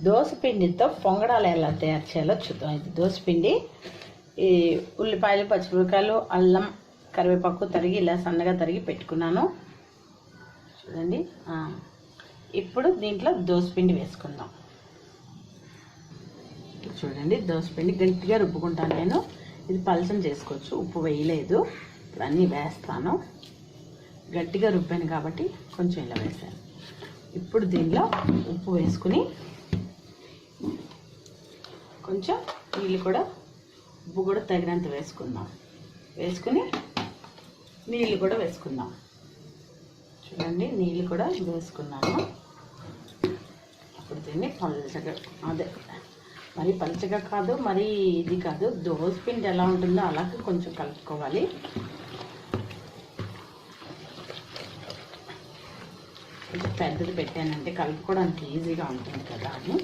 దోసపిండితో పొంగడాలు ఎలా తయారు చేయాలో చూద్దాం. ఇది దోసపిండి, ఈ ఉల్లిపాయలు, పచ్చిమిరపకాయలు, అల్లం, కరివేపాకు తరిగి ఇలా సన్నగా తరిగి పెట్టుకున్నాను చూడండి. ఇప్పుడు దీంట్లో దోసపిండి వేసుకుందాం. చూడండి, దోసపిండి గట్టిగా రుబ్బుకుంటాను నేను. ఇది పలచం చేసుకోవచ్చు, ఉప్పు వేయలేదు. ఇప్పుడు అన్నీ వేస్తాను. గట్టిగా రుబ్బాను కాబట్టి కొంచెం ఇలా వేసాను. ఇప్పుడు దీనిలో ఉప్పు వేసుకుని కొంచెం నీళ్ళు కూడా, ఉప్పు కూడా తగినంత వేసుకుందాం. వేసుకుని నీళ్ళు కూడా వేసుకుందాం. చూడండి, నీళ్ళు కూడా వేసుకున్నాను. ఇప్పుడు దీన్ని పల్చగా, అదే మరి పల్చగా కాదు, మరి ఇది కాదు, దోసపిండి ఎలా ఉంటుందో అలాగే కొంచెం కలుపుకోవాలి. కొంచెం పెద్దది పెట్టానంటే కలుపుకోవడానికి ఈజీగా ఉంటుంది కదా అని.